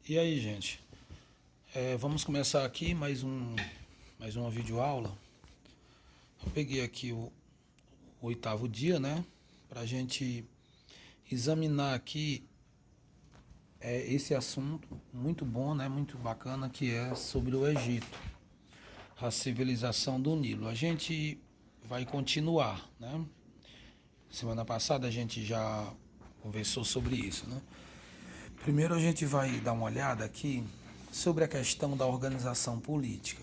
E aí, gente? Vamos começar aqui mais uma videoaula. Eu peguei aqui o oitavo dia, né? Para a gente examinar aqui esse assunto muito bom, né? Muito bacana, que é sobre o Egito, a civilização do Nilo. A gente vai continuar, né? Semana passada a gente já conversou sobre isso, né? Primeiro a gente vai dar uma olhada aqui sobre a questão da organização política.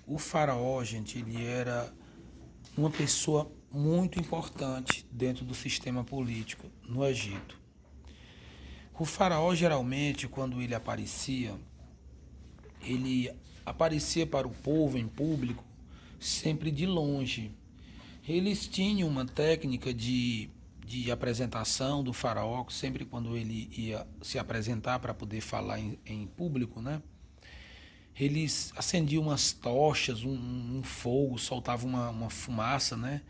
O faraó, gente, ele era uma pessoa muito importante dentro do sistema político no Egito. O faraó, geralmente, quando ele aparecia para o povo em público sempre de longe. Eles tinham uma técnica de apresentação do faraó, sempre quando ele ia se apresentar para poder falar em público, né? Eles acendiam umas tochas, um fogo, soltavam uma fumaça, né?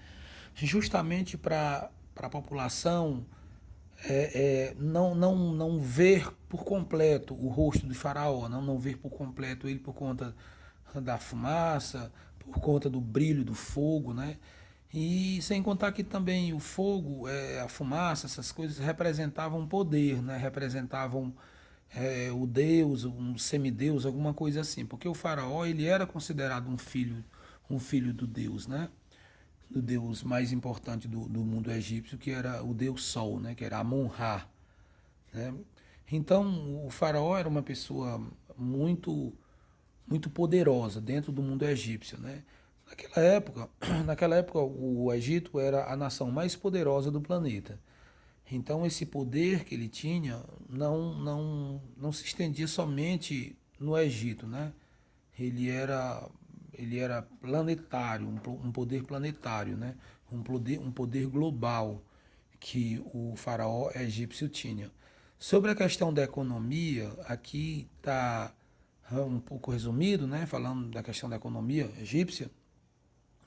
Justamente para a população não ver por completo o rosto do faraó, não ver por completo ele por conta da fumaça, por conta do brilho do fogo, né? E sem contar que também o fogo, a fumaça, essas coisas representavam poder, né? Representavam o deus, um semideus, alguma coisa assim, porque o faraó ele era considerado um filho do deus, né? Do deus mais importante do mundo egípcio, que era o deus Sol, né? Que era Amon-Ra, né? Então o faraó era uma pessoa muito poderosa dentro do mundo egípcio, né? Naquela época, naquela época o Egito era a nação mais poderosa do planeta. Então esse poder que ele tinha não se estendia somente no Egito, né? Ele era ele era planetário, um poder planetário, né? Um poder global que o faraó egípcio tinha. Sobre a questão da economia, aqui está um pouco resumido, né? Falando da questão da economia egípcia,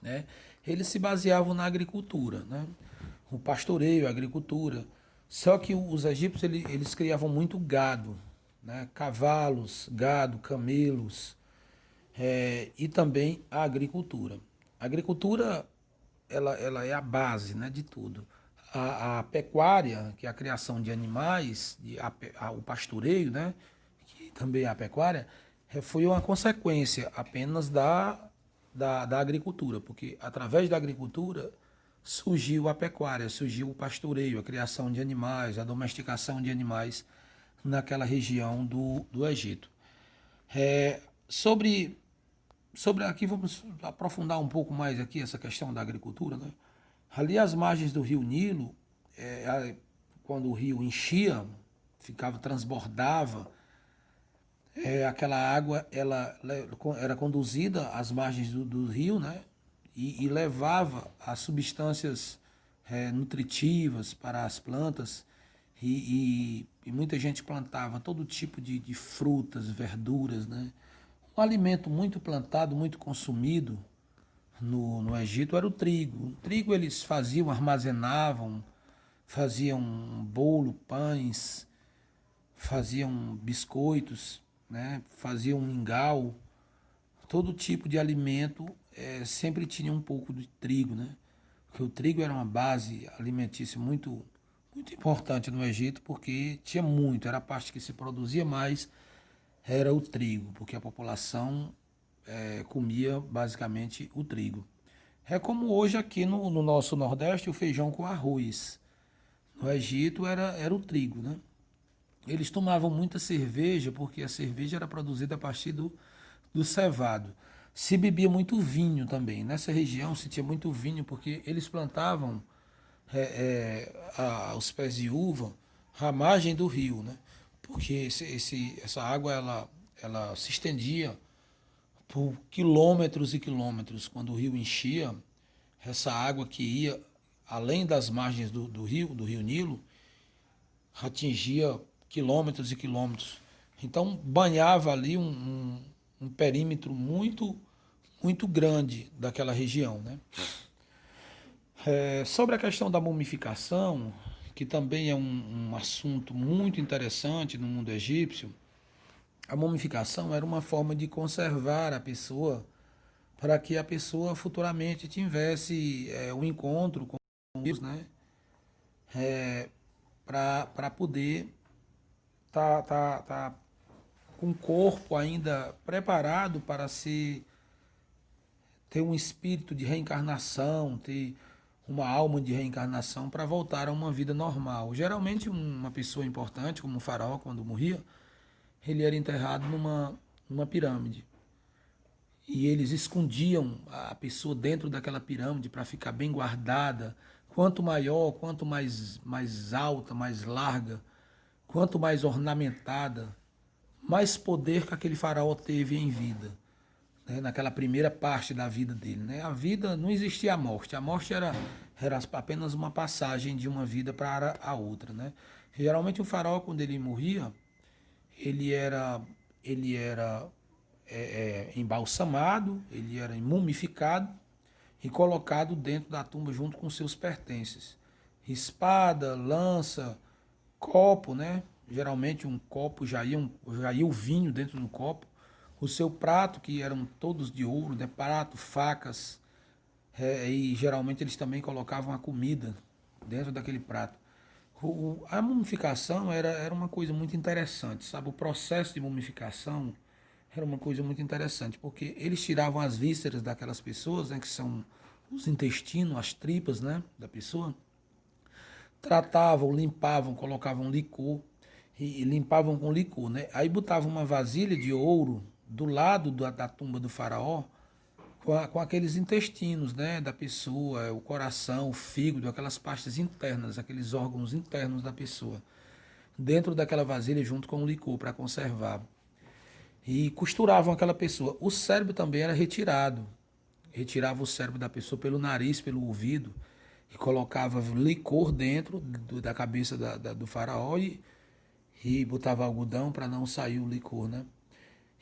né? Eles se baseavam na agricultura, né? O pastoreio, a agricultura. Só que os egípcios eles criavam muito gado, né? Cavalos, gado, camelos, e também a agricultura. A agricultura ela é a base, né, de tudo. A pecuária, que é a criação de animais, o pastoreio, né, que também é a pecuária, foi uma consequência apenas da agricultura, porque através da agricultura surgiu a pecuária, surgiu o pastoreio, a criação de animais, a domesticação de animais naquela região do Egito. É, sobre, sobre aqui, vamos aprofundar um pouco mais aqui essa questão da agricultura, né? Ali às margens do rio Nilo, quando o rio enchia, ficava, transbordava, aquela água era conduzida às margens do rio, né? E levava as substâncias nutritivas para as plantas e muita gente plantava todo tipo de frutas, verduras, né? Um alimento muito plantado, muito consumido no Egito era o trigo. O trigo eles faziam, armazenavam, faziam bolo, pães, faziam biscoitos, né? Faziam mingau, todo tipo de alimento sempre tinha um pouco de trigo, né? Porque o trigo era uma base alimentícia muito importante no Egito, porque tinha muito, era a parte que se produzia mais, era o trigo, porque a população comia basicamente o trigo. É como hoje aqui no nosso Nordeste o feijão com arroz. No Egito era o trigo, né? Eles tomavam muita cerveja, porque a cerveja era produzida a partir do cevado. Se bebia muito vinho também. Nessa região se tinha muito vinho, porque eles plantavam os pés de uva à margem do rio, né? Porque essa água ela se estendia por quilômetros e quilômetros. Quando o rio enchia, essa água que ia além das margens do rio Nilo, atingia quilômetros e quilômetros. Então banhava ali um perímetro muito grande daquela região, né? Sobre a questão da mumificação, que também é um assunto muito interessante no mundo egípcio, a mumificação era uma forma de conservar a pessoa para que a pessoa futuramente tivesse um encontro com Deus, né? Para poder tá com o corpo ainda preparado para ter um espírito de reencarnação, ter uma alma de reencarnação para voltar a uma vida normal. Geralmente uma pessoa importante, como o faraó, quando morria, ele era enterrado numa pirâmide. E eles escondiam a pessoa dentro daquela pirâmide para ficar bem guardada. Quanto maior, quanto mais alta, mais larga, quanto mais ornamentada, mais poder que aquele faraó teve em vida, né? Naquela primeira parte da vida dele. Né? A vida, não existia a morte era apenas uma passagem de uma vida para a outra. Né? Geralmente o faraó, quando ele morria, ele era, ele era embalsamado, ele era mumificado e colocado dentro da tumba junto com seus pertences. Espada, lança, copo, né? Geralmente um copo já ia o vinho dentro do copo. O seu prato, que eram todos de ouro, né? Prato, facas, e geralmente eles também colocavam a comida dentro daquele prato. A mumificação era uma coisa muito interessante, sabe? O processo de mumificação era uma coisa muito interessante, porque eles tiravam as vísceras daquelas pessoas, né, que são os intestinos, as tripas, né, da pessoa, tratavam, limpavam, colocavam licor e limpavam com licor, né? Aí botavam uma vasilha de ouro do lado da tumba do faraó com aqueles intestinos, né, da pessoa, o coração, o fígado, aquelas partes internas, aqueles órgãos internos da pessoa, dentro daquela vasilha junto com o licor para conservar. E costuravam aquela pessoa. O cérebro também era retirado. Retirava o cérebro da pessoa pelo nariz, pelo ouvido, e colocava licor dentro da cabeça do faraó e botava algodão para não sair o licor, né?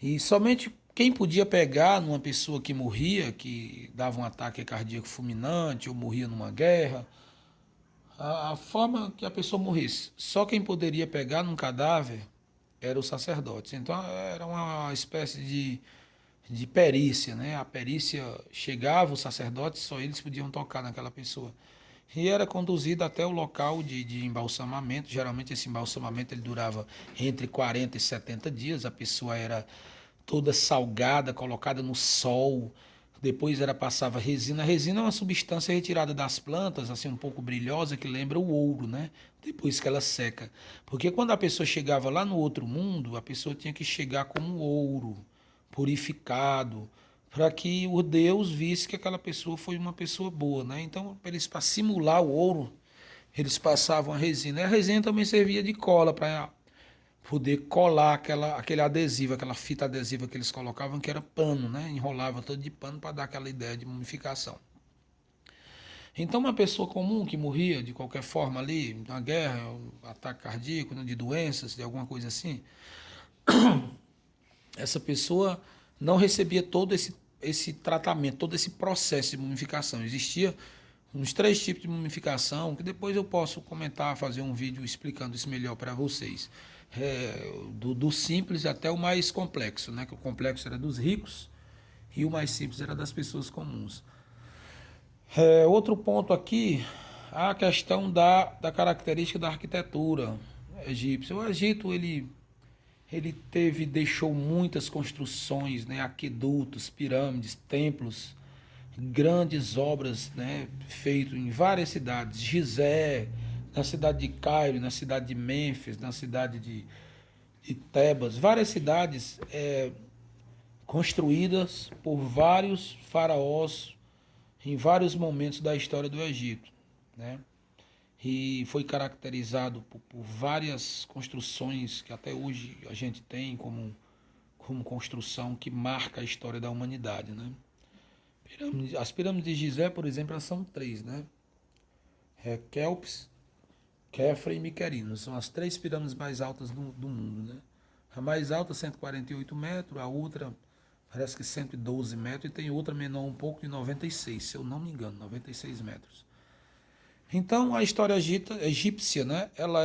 E somente quem podia pegar numa pessoa que morria, que dava um ataque cardíaco fulminante ou morria numa guerra, a forma que a pessoa morresse, só quem poderia pegar num cadáver eram os sacerdotes. Então era uma espécie de perícia, né? A perícia chegava, os sacerdotes, só eles podiam tocar naquela pessoa. E era conduzido até o local de embalsamamento. Geralmente esse embalsamamento ele durava entre 40 e 70 dias. A pessoa era toda salgada, colocada no sol. Depois era passava resina. A resina é uma substância retirada das plantas, assim um pouco brilhosa, que lembra o ouro, né? Depois que ela seca. Porque quando a pessoa chegava lá no outro mundo, a pessoa tinha que chegar como ouro, purificado, para que o Deus visse que aquela pessoa foi uma pessoa boa, né? Então, eles para simular o ouro, eles passavam a resina. E a resina também servia de cola para poder colar aquele adesivo, aquela fita adesiva que eles colocavam, que era pano, né? Enrolava todo de pano para dar aquela ideia de mumificação. Então, uma pessoa comum que morria de qualquer forma ali, na guerra, ataque cardíaco, de doenças, de alguma coisa assim, essa pessoa não recebia todo esse tratamento, todo esse processo de mumificação. Existia uns 3 tipos de mumificação, que depois eu posso comentar, fazer um vídeo explicando isso melhor para vocês. Do simples até o mais complexo, né? Que o complexo era dos ricos e o mais simples era das pessoas comuns. Outro ponto aqui, a questão da característica da arquitetura egípcia. O Egito, ele deixou muitas construções, né? Aquedutos, pirâmides, templos, grandes obras, né? Feitas em várias cidades. Gizé, na cidade de Cairo, na cidade de Mênfis, na cidade de Tebas. Várias cidades construídas por vários faraós em vários momentos da história do Egito, né? E foi caracterizado por várias construções que até hoje a gente tem como construção que marca a história da humanidade, né? As pirâmides de Gizé, por exemplo, elas são 3, né? Kelps, Kefra e Miquerino. São as 3 pirâmides mais altas do mundo, né? A mais alta, 148 metros, a outra parece que 112 metros, e tem outra menor um pouco, de 96, se eu não me engano, 96 metros. Então, a história egípcia, né, ela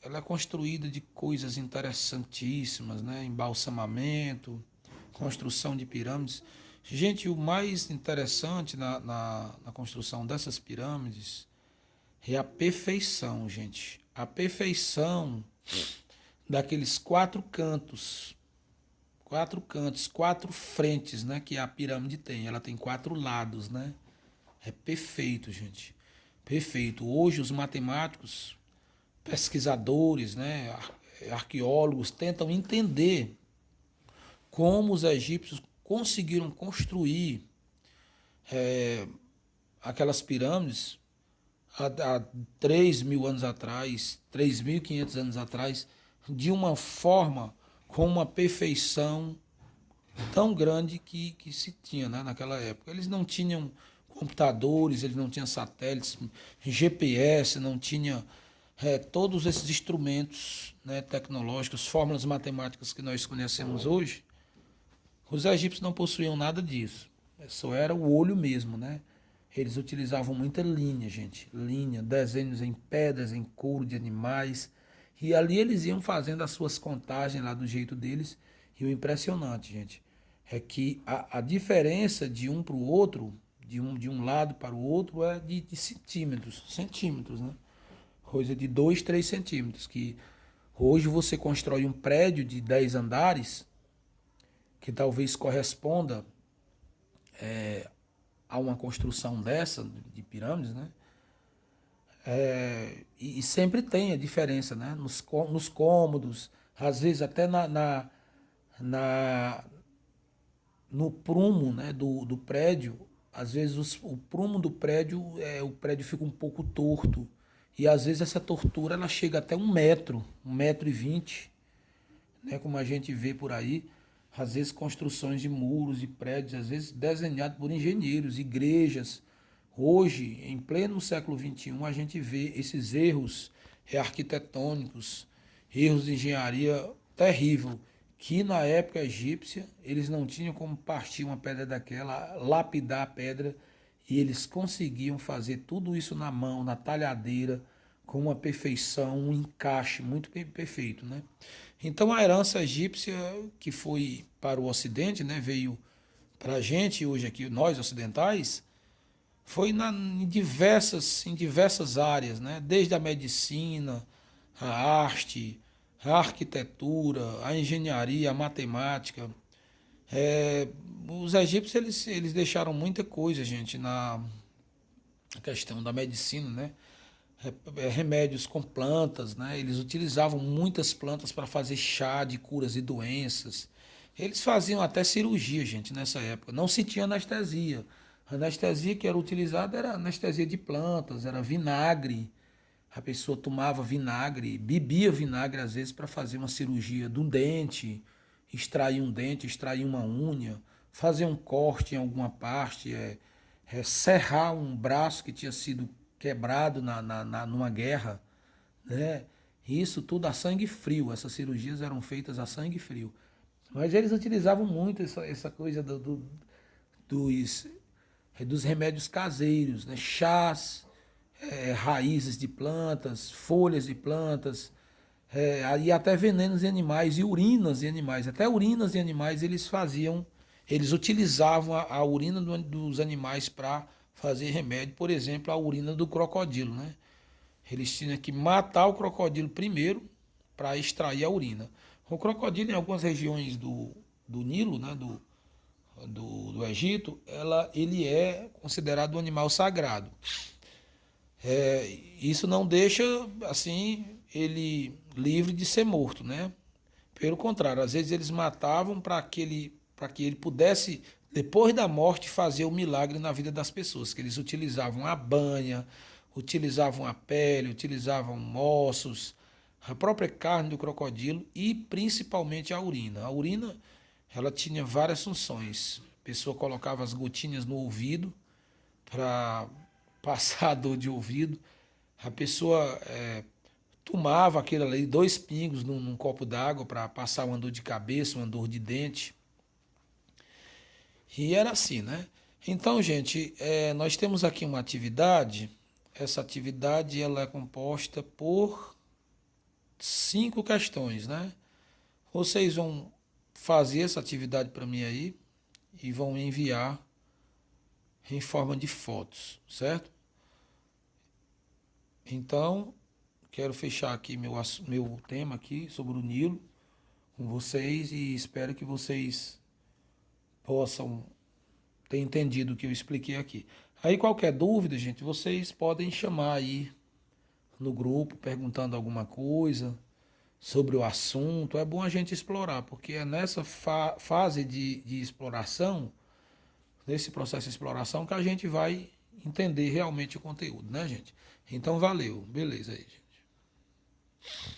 ela é construída de coisas interessantíssimas, né? Embalsamamento, construção de pirâmides. Gente, o mais interessante na construção dessas pirâmides é a perfeição, gente. A perfeição daqueles quatro frentes, né, que a pirâmide tem. Ela tem 4 lados, né? É perfeito, gente. Perfeito. Hoje os matemáticos, pesquisadores, né, arqueólogos tentam entender como os egípcios conseguiram construir aquelas pirâmides há 3.000 anos atrás, 3.500 anos atrás, de uma forma, com uma perfeição tão grande que se tinha, né, naquela época. Eles não tinham computadores, eles não tinham satélites, GPS, não tinha todos esses instrumentos, né, tecnológicos, fórmulas matemáticas que nós conhecemos hoje. Os egípcios não possuíam nada disso. Só era o olho mesmo, né? Eles utilizavam muita linha, gente. Linha, desenhos em pedras, em couro de animais. E ali eles iam fazendo as suas contagens lá do jeito deles. E o impressionante, gente, é que a diferença de um para o outro, de um lado para o outro, é de centímetros, né? Coisa de 2, 3 centímetros. Que hoje você constrói um prédio de 10 andares, que talvez corresponda a uma construção dessa, de pirâmides, né? E sempre tem a diferença, né? Nos cômodos, às vezes até na, no prumo, né, do prédio, às vezes o prumo do prédio, o prédio fica um pouco torto. E às vezes essa tortura ela chega até 1 metro, 1,20 m, né, como a gente vê por aí. Às vezes construções de muros e prédios, às vezes desenhados por engenheiros, igrejas. Hoje, em pleno século XXI, a gente vê esses erros arquitetônicos, erros de engenharia terrível, que na época egípcia eles não tinham como partir uma pedra daquela, lapidar a pedra, e eles conseguiam fazer tudo isso na mão, na talhadeira, com uma perfeição, um encaixe muito perfeito, né? Então a herança egípcia que foi para o Ocidente, né, veio para a gente hoje aqui, nós ocidentais, foi em diversas áreas, né? Desde a medicina, a arte, a arquitetura, a engenharia, a matemática. Os egípcios eles deixaram muita coisa, gente, na questão da medicina, né? Remédios com plantas, né? Eles utilizavam muitas plantas para fazer chá de curas e doenças. Eles faziam até cirurgia, gente, nessa época. Não se tinha anestesia. A anestesia que era utilizada era anestesia de plantas, era vinagre. A pessoa tomava vinagre, bebia vinagre às vezes para fazer uma cirurgia de um dente, extrair uma unha, fazer um corte em alguma parte, serrar um braço que tinha sido quebrado numa guerra, né? Isso tudo a sangue frio. Essas cirurgias eram feitas a sangue frio. Mas eles utilizavam muito essa coisa dos remédios caseiros, né? Chás, raízes de plantas, folhas de plantas, e até venenos de animais e urinas de animais. Até urinas de animais eles faziam, eles utilizavam a urina dos animais para fazer remédio. Por exemplo, a urina do crocodilo, né? Eles tinham que matar o crocodilo primeiro para extrair a urina. O crocodilo, em algumas regiões do Nilo, né, do Egito, ele é considerado um animal sagrado. Isso não deixa assim ele livre de ser morto, né? Pelo contrário, às vezes eles matavam para que ele pudesse, depois da morte, fazer o milagre na vida das pessoas, que eles utilizavam a banha, utilizavam a pele, utilizavam ossos, a própria carne do crocodilo e principalmente a urina. A urina, ela tinha várias funções. A pessoa colocava as gotinhas no ouvido para passar a dor de ouvido. A pessoa tomava aquele ali, 2 pingos num copo d'água para passar uma dor de cabeça, uma dor de dente. E era assim, né? Então, gente, nós temos aqui uma atividade. Essa atividade ela é composta por 5 questões, né? Vocês vão fazer essa atividade para mim aí e vão enviar em forma de fotos, certo? Então, quero fechar aqui meu tema aqui sobre o Nilo com vocês e espero que vocês possam ter entendido o que eu expliquei aqui. Aí qualquer dúvida, gente, vocês podem chamar aí no grupo perguntando alguma coisa sobre o assunto. É bom a gente explorar, porque é nessa fase de exploração, nesse processo de exploração, que a gente vai entender realmente o conteúdo, né, gente? Então valeu, beleza aí, gente.